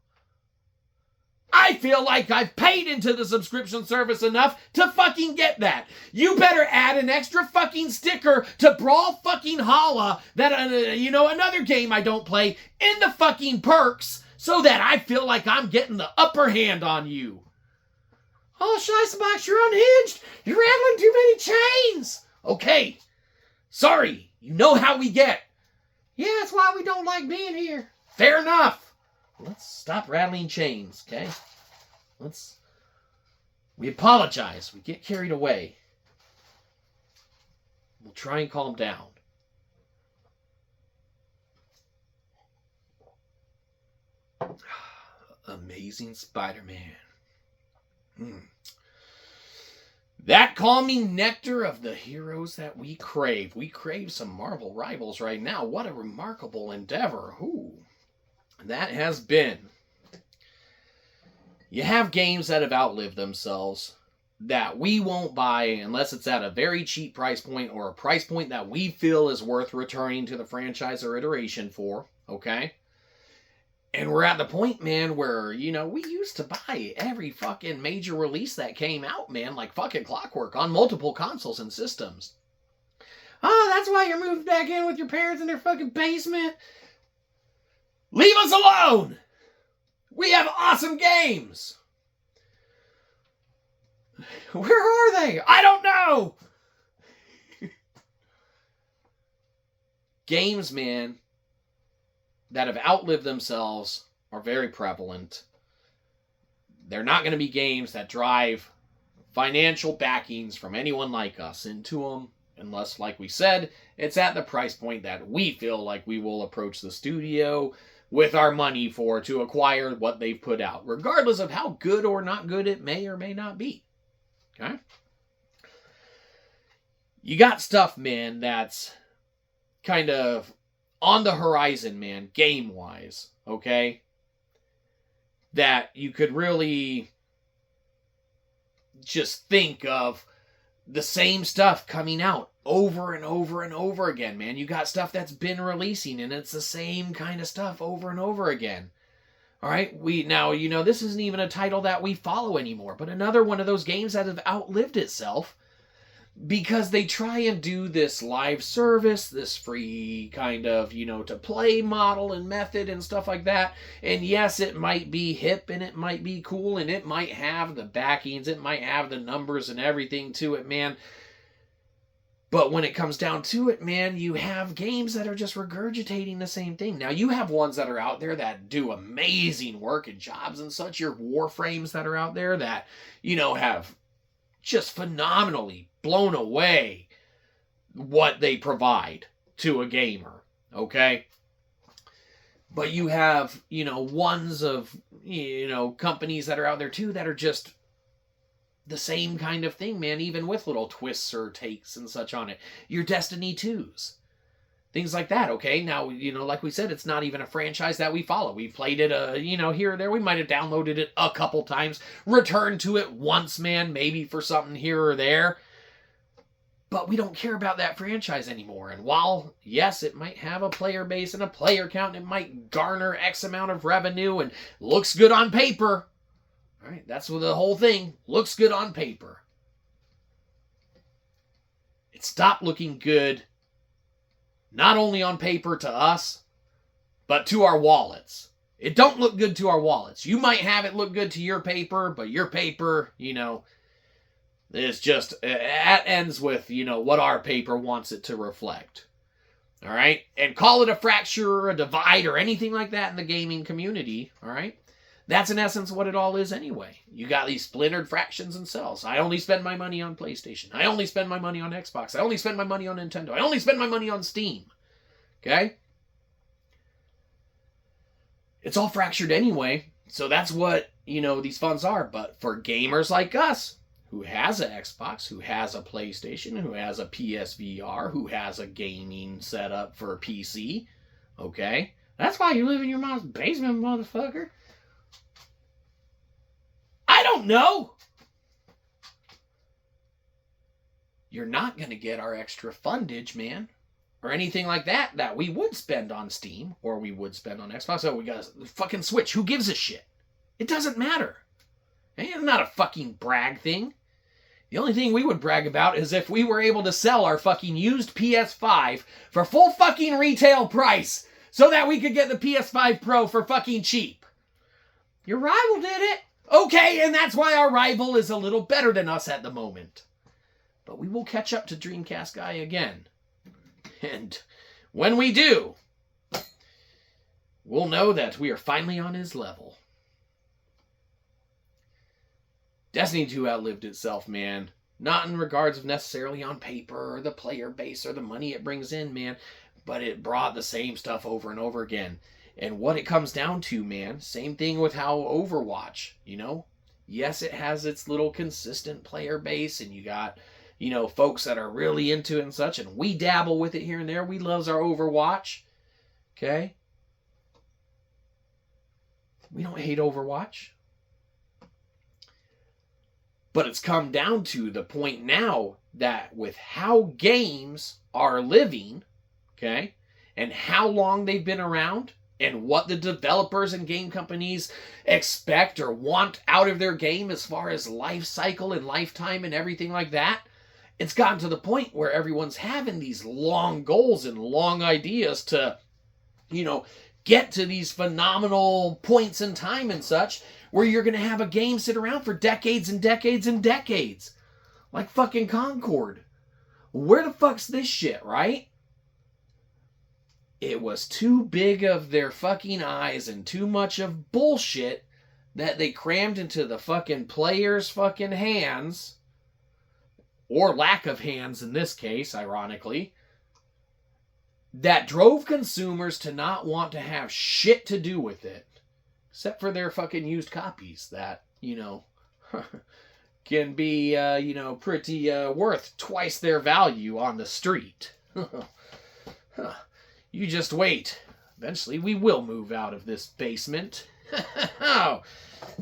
I feel like I've paid into the subscription service enough to fucking get that. You better add an extra fucking sticker to Brawl fucking Holla, that, another game I don't play, in the fucking perks, so that I feel like I'm getting the upper hand on you. Oh, Shyzabox, you're unhinged. You're rattling too many chains. Okay. Sorry. You know how we get. Yeah, that's why we don't like being here. Fair enough. Let's stop rattling chains, okay? We apologize. We get carried away. We'll try and calm down. Amazing Spider-Man. That calming nectar of the heroes that we crave. We crave some Marvel Rivals right now. What a remarkable endeavor. Ooh. that has been, you have games that have outlived themselves that we won't buy unless it's at a very cheap price point or a price point that we feel is worth returning to the franchise or iteration for, okay? And we're at the point, man, where, you know, we used to buy every fucking major release that came out, man, like fucking clockwork on multiple consoles and systems. Oh, that's why you're moved back in with your parents in their fucking basement. Leave us alone! We have awesome games! Where are they? I don't know! Games, man, that have outlived themselves are very prevalent. They're not going to be games that drive financial backings from anyone like us into them, unless, like we said, it's at the price point that we feel like we will approach the studio with our money for to acquire what they've put out, regardless of how good or not good it may or may not be. Okay? You got stuff, man, that's kind of on the horizon, man, game-wise, okay? That you could really just think of the same stuff coming out over and over and over again, man. You got stuff that's been releasing, and it's the same kind of stuff over and over again. All right? Now, you know, this isn't even a title that we follow anymore, but another one of those games that have outlived itself because they try and do this live service, this free kind of, you know, to play model and method and stuff like that. And yes, it might be hip and it might be cool and it might have the backings, it might have the numbers and everything to it, man. But when it comes down to it, man, you have games that are just regurgitating the same thing. Now, you have ones that are out there that do amazing work and jobs and such. Your Warframes that are out there that, you know, have just phenomenally blown away what they provide to a gamer, okay? But you have, you know, ones of, you know, companies that are out there too that are just the same kind of thing, man, even with little twists or takes and such on it. Your Destiny 2s. Things like that, okay? Now, you know, like we said, it's not even a franchise that we follow. We've played it, you know, here or there. We might have downloaded it a couple times, returned to it once, man, maybe for something here or there. But we don't care about that franchise anymore. And while, yes, it might have a player base and a player count, and it might garner X amount of revenue and looks good on paper. All right, that's what the whole thing looks good on paper. It stopped looking good, not only on paper to us, but to our wallets. It don't look good to our wallets. You might have it look good to your paper, but your paper, you know, is just, it ends with, you know, what our paper wants it to reflect. All right? And call it a fracture or a divide or anything like that in the gaming community. All right? That's in essence what it all is anyway. You got these splintered fractions and cells. I only spend my money on PlayStation. I only spend my money on Xbox. I only spend my money on Nintendo. I only spend my money on Steam. Okay? It's all fractured anyway. So that's what, you know, these funds are. But for gamers like us, who has an Xbox, who has a PlayStation, who has a PSVR, who has a gaming setup for a PC, okay? That's why you live in your mom's basement, motherfucker. I don't know. You're not going to get our extra fundage, man, or anything like that that we would spend on Steam or we would spend on Xbox. Oh, we got a fucking Switch. Who gives a shit? It doesn't matter. It's not a fucking brag thing. The only thing we would brag about is if we were able to sell our fucking used PS5 for full fucking retail price so that we could get the PS5 Pro for fucking cheap. Your rival did it. Okay, and that's why our rival is a little better than us at the moment. But we will catch up to Dreamcast Guy again. And when we do, we'll know that we are finally on his level. Destiny 2 outlived itself, man. Not in regards of necessarily on paper or the player base or the money it brings in, man. But it brought the same stuff over and over again. And what it comes down to, man, same thing with how Overwatch, you know? Yes, it has its little consistent player base, and you got, you know, folks that are really into it and such, and we dabble with it here and there. We love our Overwatch, okay? We don't hate Overwatch. But it's come down to the point now that with how games are living, okay, and how long they've been around, and what the developers and game companies expect or want out of their game as far as life cycle and lifetime and everything like that, it's gotten to the point where everyone's having these long goals and long ideas to, get to these phenomenal points in time and such, where you're going to have a game sit around for decades and decades and decades. Like fucking Concord. Where the fuck's this shit, right? It was too big of their fucking eyes and too much of bullshit that they crammed into the fucking players' fucking hands, or lack of hands in this case, ironically, that drove consumers to not want to have shit to do with it, except for their fucking used copies that, can be, pretty worth twice their value on the street. You just wait. Eventually we will move out of this basement.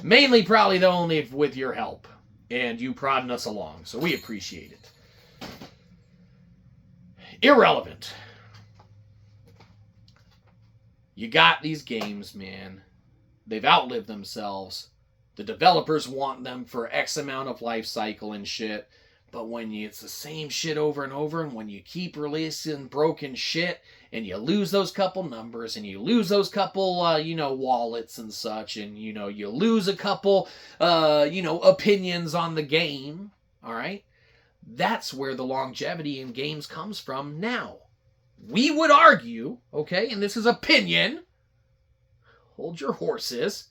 Mainly probably though only with your help. And you prodding us along. So we appreciate it. Irrelevant. You got these games, man. They've outlived themselves. The developers want them for X amount of life cycle and shit. But when it's the same shit over and over, and when you keep releasing broken shit, and you lose those couple numbers, and you lose those couple, wallets and such, and, you lose a couple, opinions on the game, all right? That's where the longevity in games comes from now. We would argue, okay, and this is opinion, hold your horses,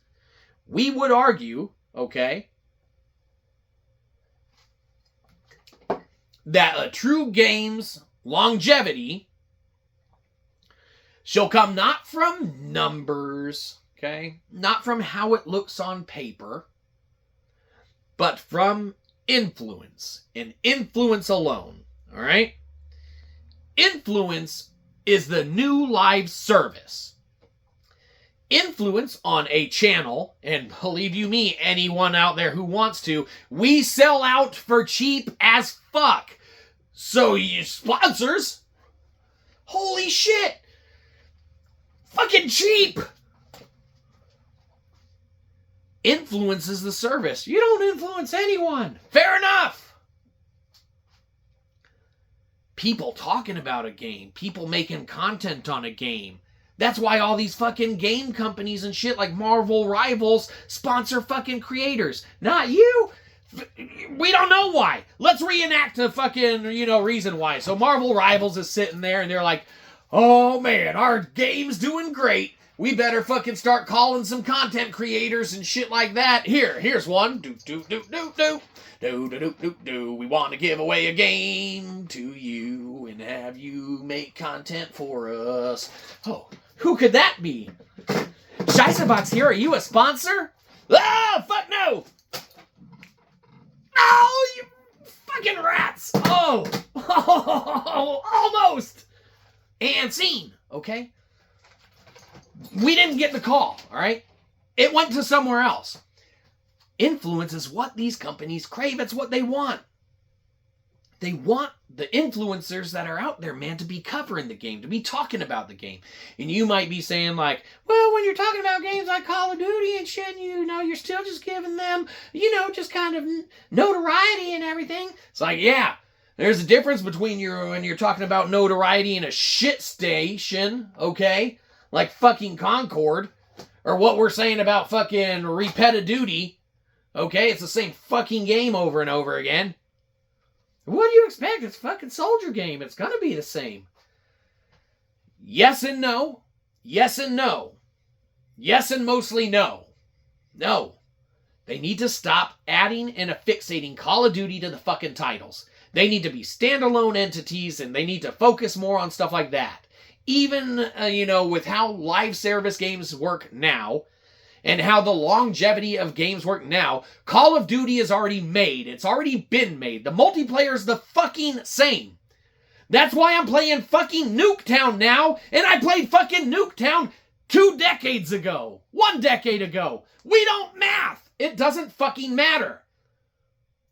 we would argue, okay, that a true game's longevity shall come not from numbers, okay? Not from how it looks on paper, but from influence, and influence alone, all right? Influence is the new live service. Influence on a channel, and believe you me, anyone out there who wants to, we sell out for cheap as fuck. So you sponsors, holy shit, fucking cheap. Influence is the service. You don't influence anyone. Fair enough. People talking about a game, people making content on a game. That's why all these fucking game companies and shit like Marvel Rivals sponsor fucking creators. Not you. We don't know why. Let's reenact the fucking, reason why. So Marvel Rivals is sitting there and they're like, oh man, our game's doing great. We better fucking start calling some content creators and shit like that. Here's one. We want to give away a game to you and have you make content for us. Oh, who could that be? Shyzabox here, are you a sponsor? Ah, fuck no! Oh, you fucking rats! Oh, almost! And scene, okay? We didn't get the call, all right? It went to somewhere else. Influence is what these companies crave. It's what they want. They want the influencers that are out there, man, to be covering the game, to be talking about the game. And you might be saying like, well, when you're talking about games like Call of Duty and shit, you're still just giving them, just kind of notoriety and everything. It's like, yeah, there's a difference between when you're talking about notoriety in a shit station, okay? Like fucking Concord, or what we're saying about fucking Repetiduty, okay? It's the same fucking game over and over again. What do you expect? It's a fucking soldier game. It's gonna be the same. Yes and no. Yes and no. Yes and mostly no. No. They need to stop adding and affixating Call of Duty to the fucking titles. They need to be standalone entities and they need to focus more on stuff like that. Even, with how live service games work now, and how the longevity of games work now, Call of Duty is already made. It's already been made. The multiplayer is the fucking same. That's why I'm playing fucking Nuketown now, and I played fucking Nuketown 2 decades ago, 1 decade ago. We don't math. It doesn't fucking matter.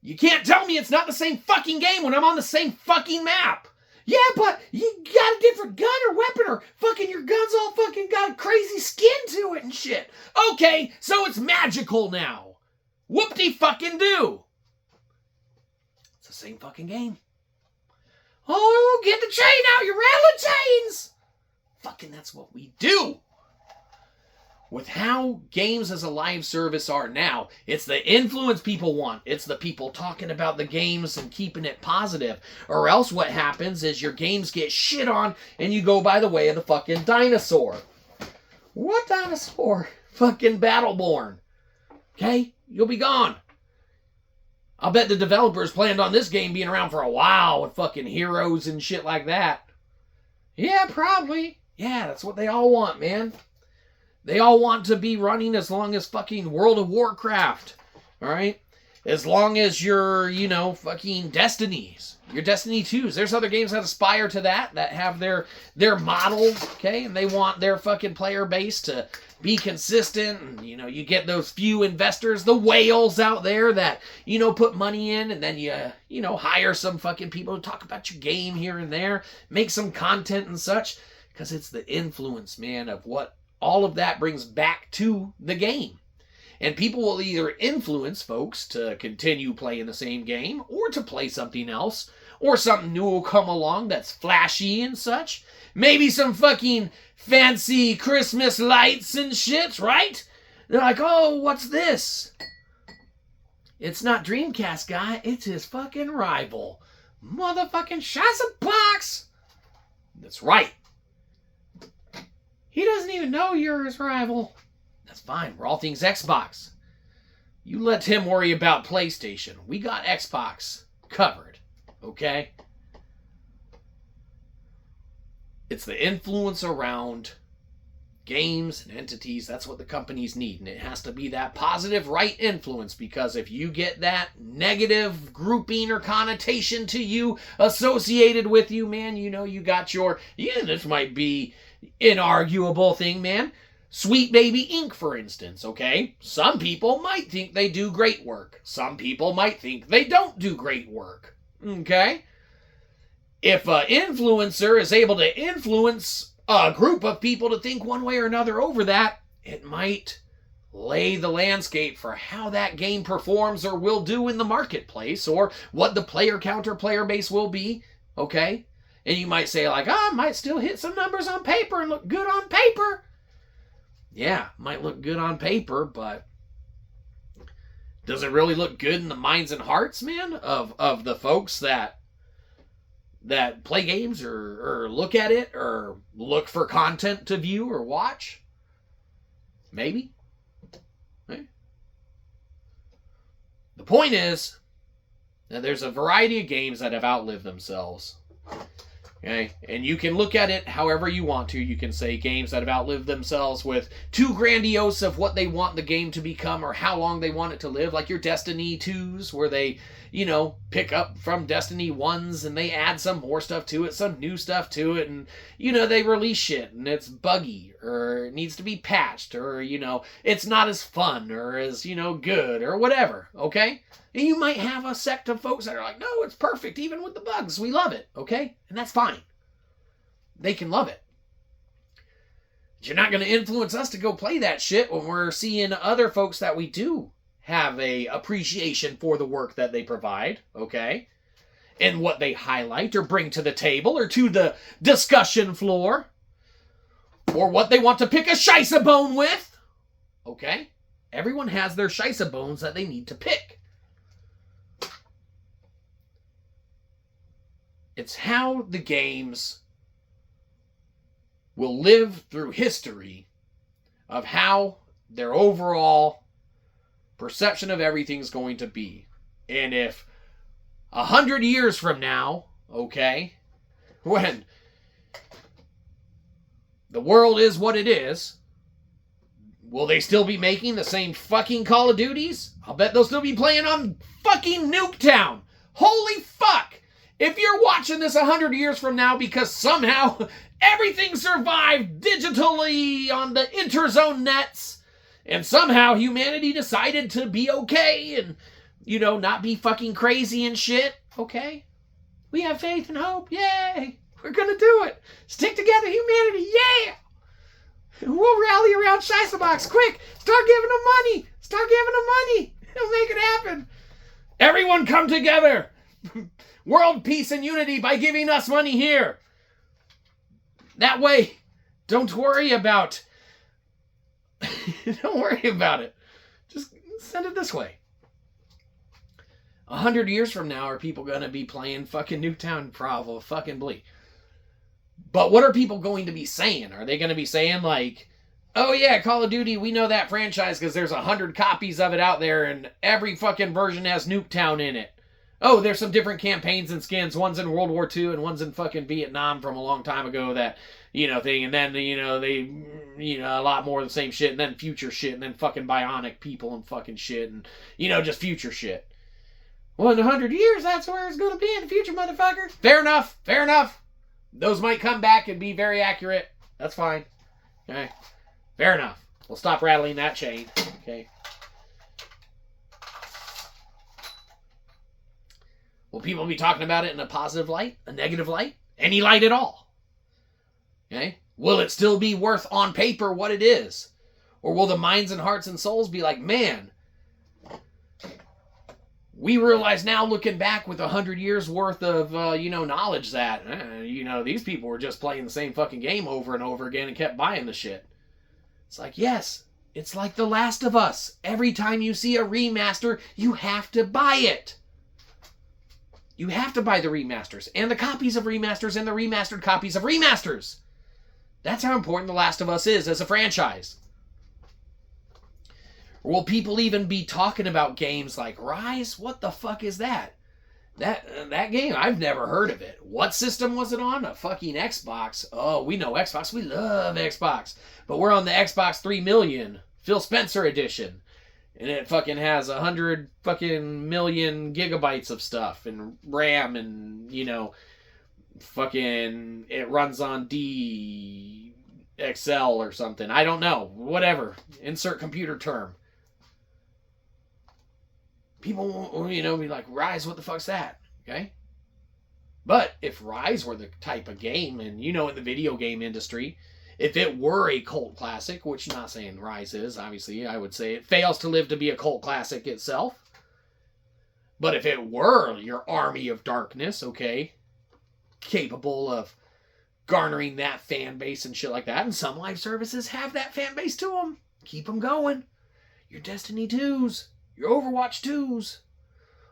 You can't tell me it's not the same fucking game when I'm on the same fucking map. Yeah, but you got a different gun or weapon, or fucking your gun's all fucking got crazy skin to it and shit. Okay, so it's magical now. Whoop-de-fucking-do. It's the same fucking game. Oh, get the chain out, you're rattling chains. Fucking that's what we do. With how games as a live service are now, it's the influence people want. It's the people talking about the games and keeping it positive. Or else what happens is your games get shit on and you go by the way of the fucking dinosaur. What dinosaur? Fucking Battleborn. Okay? You'll be gone. I'll bet the developers planned on this game being around for a while with fucking heroes and shit like that. Yeah, probably. Yeah, that's what they all want, man. They all want to be running as long as fucking World of Warcraft. Alright? As long as you're, fucking Destinies. Your Destiny 2s. There's other games that aspire to that have their model, okay? And they want their fucking player base to be consistent. And, you get those few investors, the whales out there that, put money in. And then you hire some fucking people to talk about your game here and there. Make some content and such. Because it's the influence, man, of what all of that brings back to the game. And people will either influence folks to continue playing the same game or to play something else, or something new will come along that's flashy and such. Maybe some fucking fancy Christmas lights and shit, right? They're like, oh, what's this? It's not Dreamcast guy, it's his fucking rival. Motherfucking Shyzabox! That's right. He doesn't even know you're his rival. That's fine. We're all things Xbox. You let him worry about PlayStation. We got Xbox covered. Okay? It's the influence around games and entities. That's what the companies need. And it has to be that positive right influence. Because if you get that negative grouping or connotation to you associated with you, man, you got your... Yeah, this might be... inarguable thing, man. Sweet Baby Inc., for instance, okay? Some people might think they do great work. Some people might think they don't do great work. Okay? If an influencer is able to influence a group of people to think one way or another over that, it might lay the landscape for how that game performs or will do in the marketplace, or what the player counter player base will be, okay? And you might say, like, I might still hit some numbers on paper and look good on paper. Yeah, might look good on paper, but does it really look good in the minds and hearts, man, of the folks that play games or look at it or look for content to view or watch? Maybe. Right? The point is that there's a variety of games that have outlived themselves. Okay, and you can look at it however you want to. You can say games that have outlived themselves with too grandiose of what they want the game to become or how long they want it to live, like your Destiny 2s, where they, pick up from Destiny 1s and they add some more stuff to it, some new stuff to it, and, they release shit and it's buggy, or it needs to be patched, or, it's not as fun, or as, good, or whatever, okay? And you might have a sect of folks that are like, no, it's perfect, even with the bugs. We love it, okay? And that's fine. They can love it. But you're not going to influence us to go play that shit when we're seeing other folks that we do have a appreciation for the work that they provide, okay? And what they highlight or bring to the table or to the discussion floor. Or what they want to pick a Shyzabone with, okay? Everyone has their Shyzabones that they need to pick. It's how the games will live through history of how their overall perception of everything's going to be. And if 100 years from now, okay, when the world is what it is, will they still be making the same fucking Call of Duties? I'll bet they'll still be playing on fucking Nuketown. Holy fuck! If you're watching this 100 years from now because somehow everything survived digitally on the interzone nets, and somehow humanity decided to be okay and, you know, not be fucking crazy and shit, okay? We have faith and hope, yay! We're gonna do it! Stick together, humanity, yeah! We'll rally around Shyzabox, quick! Start giving them money! Start giving them money! It'll make it happen! Everyone come together! World peace and unity by giving us money here! That way, don't worry about... don't worry about it. Just send it this way. 100 years from now, are people going to be playing fucking Nuketown Bravo? Fucking bleak. But what are people going to be saying? Are they going to be saying like, oh yeah, Call of Duty, we know that franchise because there's 100 copies of it out there and every fucking version has Nuketown in it. Oh, there's some different campaigns and skins. One's in World War II and one's in fucking Vietnam from a long time ago that, you know, thing. And then, you know, they, you know, a lot more of the same shit and then future shit and then fucking bionic people and fucking shit and, you know, just future shit. Well, in 100 years, that's where it's going to be in the future, motherfucker. Fair enough. Fair enough. Those might come back and be very accurate. That's fine. Okay. Fair enough. We'll stop rattling that chain. Okay. Will people be talking about it in a positive light? A negative light? Any light at all? Okay. Will it still be worth on paper what it is? Or will the minds and hearts and souls be like, man, we realize now looking back with 100 years worth of, you know, knowledge that, you know, these people were just playing the same fucking game over and over again and kept buying the shit. It's like, yes, it's like The Last of Us. Every time you see a remaster, you have to buy it. You have to buy the remasters and the copies of remasters and the remastered copies of remasters. That's how important The Last of Us is as a franchise. Or will people even be talking about games like Rise? What the fuck is that? That game, I've never heard of it. What system was it on? A fucking Xbox. Oh, we know Xbox. We love Xbox. But we're on the Xbox 3 million Phil Spencer edition. And it fucking has 100 fucking million gigabytes of stuff and RAM and, you know, fucking it runs on DXL or something. I don't know. Whatever. Insert computer term. People will, you know, be like, Rise, what the fuck's that? Okay? But if Rise were the type of game, and you know, in the video game industry, if it were a cult classic, which I'm not saying Rise is, obviously, I would say it fails to live to be a cult classic itself. But if it were your army of darkness, okay, capable of garnering that fan base and shit like that, and some live services have that fan base to them, keep them going. Your Destiny 2s. Your Overwatch 2s.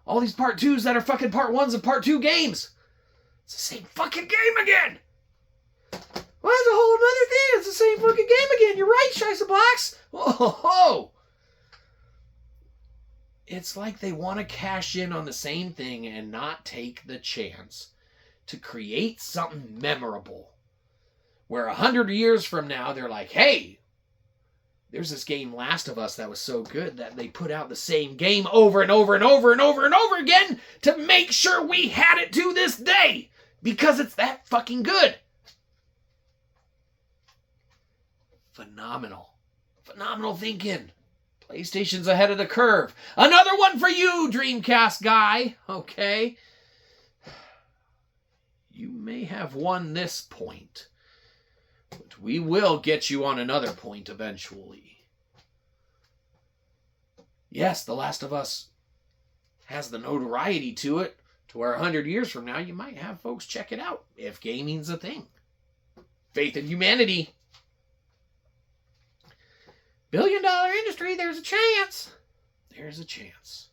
All these part 2s that are fucking part 1s and part 2 games. It's the same fucking game again. Well, that's a whole other thing. It's the same fucking game again. You're right, Shyzabox. Oh. It's like they want to cash in on the same thing and not take the chance to create something memorable. Where 100 years from now, they're like, hey, there's this game Last of Us that was so good that they put out the same game over and over and over and over and over again to make sure we had it to this day because it's that fucking good. Phenomenal. Phenomenal thinking. PlayStation's ahead of the curve. Another one for you, Dreamcast guy. Okay. You may have won this point. But we will get you on another point eventually. Yes, The Last of Us has the notoriety to it, to where 100 years from now you might have folks check it out, if gaming's a thing. Faith in humanity. $1 billion industry, there's a chance. There's a chance.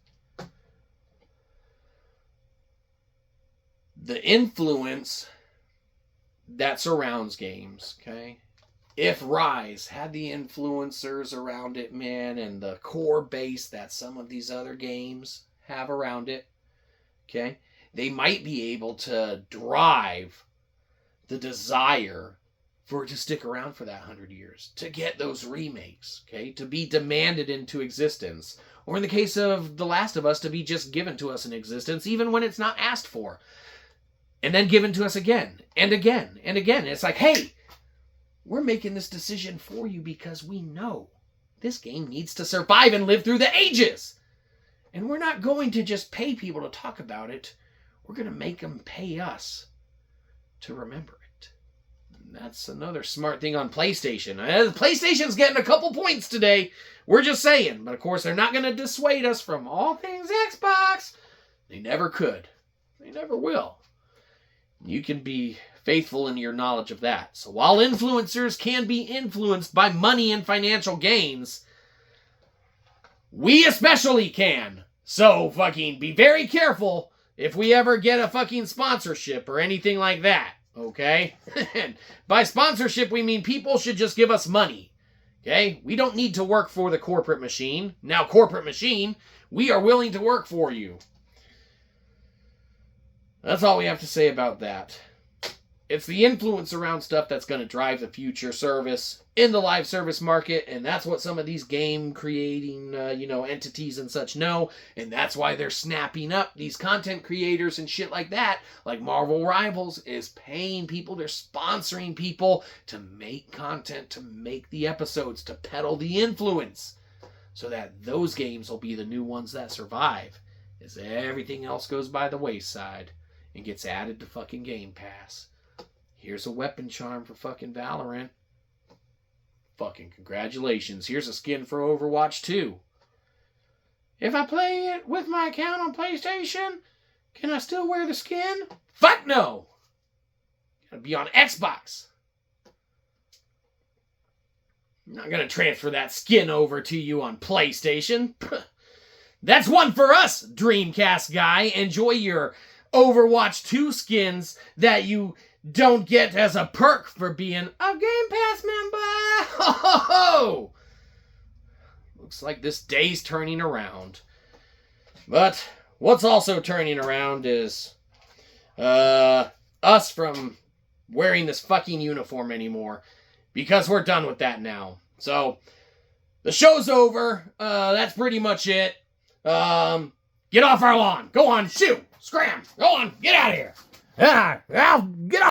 The influence that surrounds games, okay? If Rise had the influencers around it, man, and the core base that some of these other games have around it, okay, they might be able to drive the desire for it to stick around for that 100 years, to get those remakes, okay, to be demanded into existence, or in the case of The Last of Us, to be just given to us in existence, even when it's not asked for. and then given to us again and again and again. And it's like, hey, we're making this decision for you because we know this game needs to survive and live through the ages. And we're not going to just pay people to talk about it. We're going to make them pay us to remember it. And that's another smart thing on PlayStation. PlayStation's getting a couple points today. We're just saying. But of course, they're not going to dissuade us from all things Xbox. They never could. They never will. You can be faithful in your knowledge of that. So while influencers can be influenced by money and financial gains, we especially can. So fucking be very careful if we ever get a fucking sponsorship or anything like that. Okay? And by sponsorship, we mean people should just give us money. Okay? We don't need to work for the corporate machine. Now, corporate machine, we are willing to work for you. That's all we have to say about that. It's the influence around stuff that's going to drive the future service in the live service market, and that's what some of these game creating, entities and such know, and that's why they're snapping up these content creators and shit like that, like Marvel Rivals is paying people, they're sponsoring people to make content, to make the episodes, to peddle the influence, so that those games will be the new ones that survive, as everything else goes by the wayside and gets added to fucking Game Pass. Here's a weapon charm for fucking Valorant. Fucking congratulations. Here's a skin for Overwatch 2. If I play it with my account on PlayStation, can I still wear the skin? Fuck no! Gotta be on Xbox. I'm not gonna transfer that skin over to you on PlayStation. That's one for us, Dreamcast guy. Enjoy your Overwatch 2 skins that you don't get as a perk for being a Game Pass member. Ho, ho, ho. Looks like this day's turning around. But what's also turning around is us from wearing this fucking uniform anymore. Because we're done with that now. So, the show's over. That's pretty much it. Get off our lawn. Go on, shoot. Scram. Go on. Get out of here. Get off